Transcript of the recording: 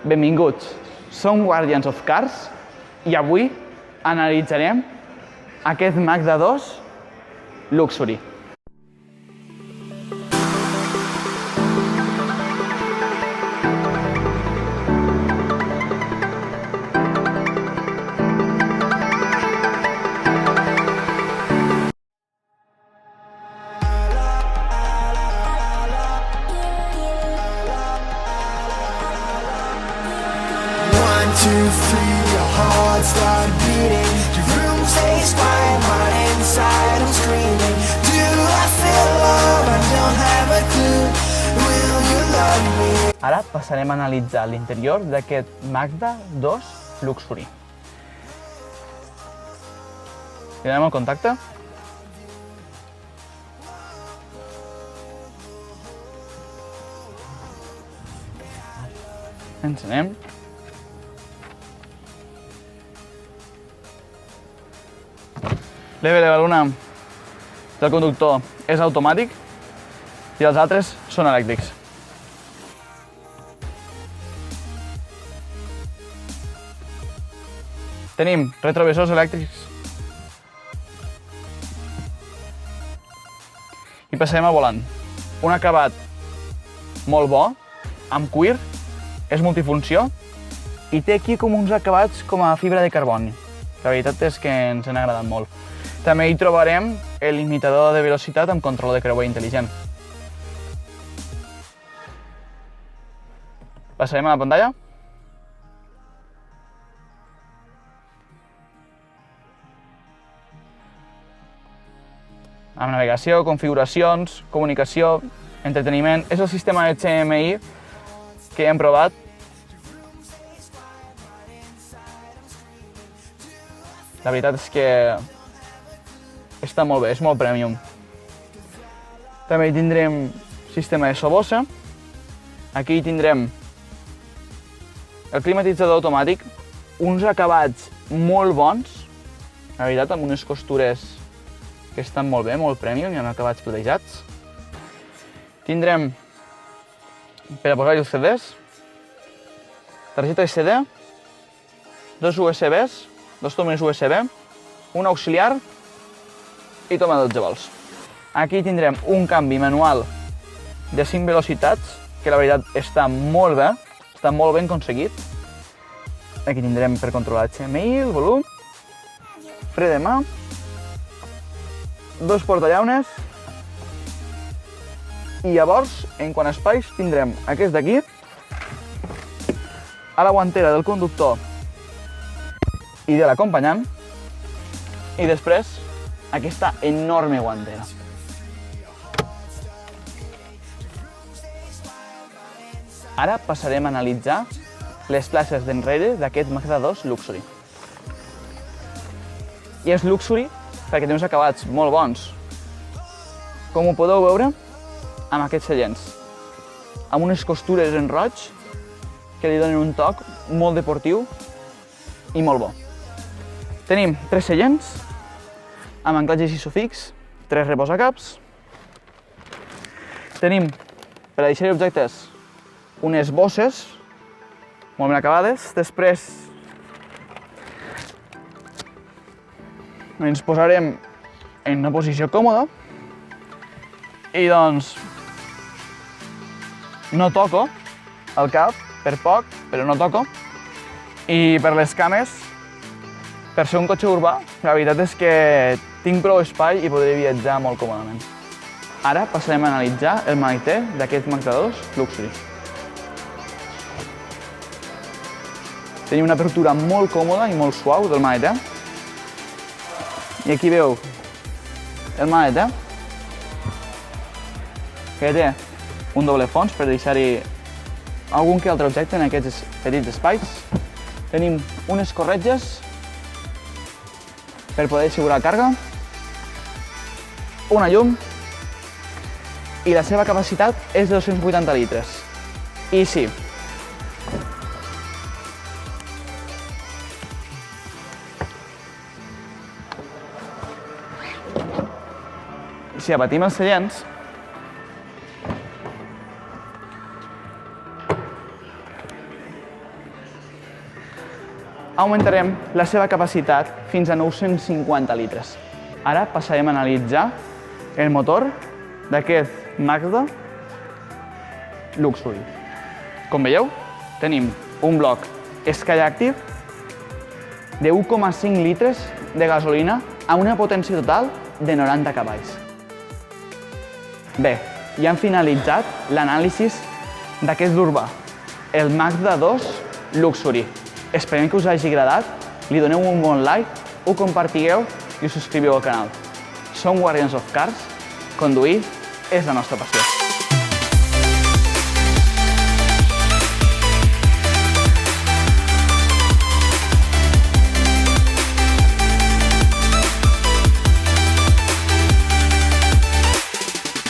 Benvinguts, som Guardians of Cars i avui analitzarem aquest Mazda 2 Luxury. Two, three, your heart start beating. Your room stays quiet, heart inside I'm screaming. Do I feel love? I don't have a clue. Will you love me? Ara passarem a analitzar l'interior d'aquest Mazda 2 Luxury. Li donem el contacte. Encenem. Level 1 del conductor és automàtic i els altres són elèctrics. Tenim retrovisors elèctrics i passarem al volant. Un acabat molt bo, amb cuir, és multifunció i té aquí com uns acabats com a fibra de carboni. La veritat és que ens han agradat molt. També hi trobarem el limitador de velocitat amb control de creuer intel·ligent. Passarem a la pantalla. Amb navegació, configuracions, comunicació, entreteniment. És el sistema HDMI que hem provat. La veritat és que està molt bé, és molt premium. També hi tindrem sistema de sobosa. Aquí hi tindrem el climatitzador automàtic, uns acabats molt bons, la veritat, amb unes costures que estan molt bé, molt premium i amb acabats platejats. Tindrem per a posar els CDs, targeta SD, dos USBs, dos tomes USB, un auxiliar i toma 12 volts. Aquí tindrem un canvi manual de 5 velocitats, que la veritat està molt ben aconseguit. Aquí tindrem per controlar HDMI, el volum, fre de mà, dos portallaunes i llavors, en quant a espais, tindrem aquest d'aquí, a la guantera del conductor i de l'acompanyant, i després aquesta enorme guantera. Ara passarem a analitzar les places d'enrere d'aquest Mazda 2 Luxury. I és Luxury perquè té uns acabats molt bons. Com ho podeu veure, amb aquests seients, amb unes costures en roig que li donen un toc molt deportiu i molt bo. Tenim 3 seients, amb anclatges isofix, 3 reposacaps. Tenim, per a deixar-hi objectes, unes bosses molt ben acabades. Després ens posarem en una posició còmoda i doncs no toco el cap, per poc, però no toco. I per les cames, per ser un cotxe urbà, la veritat és que tinc prou espai i podré viatjar molt còmodament. Ara passarem a analitzar el maleter d'aquest Mazda 2 Luxury. Tenim una apertura molt còmoda i molt suau del maleter. I aquí veu el maleter, que té un doble fons per deixar-hi algun que altre objecte en aquests petits espais. Tenim unes corretges per poder assegurar càrrega, una llum i la seva capacitat és de 280 litres. I sí, si abatim els seients, augmentarem la seva capacitat fins a 950 litres. Ara passarem a analitzar el motor d'aquest Mazda Luxury. Com veieu, tenim un bloc Skyactiv de 1,5 litres de gasolina amb una potència total de 90 cavalls. Bé, ja hem finalitzat l'anàlisi d'aquest urbà, el Mazda 2 Luxury. Esperem que us hagi agradat, li doneu un bon like, ho compartigueu i us subscriviu al canal. Som Guardians of Cars, conduir és la nostra passió.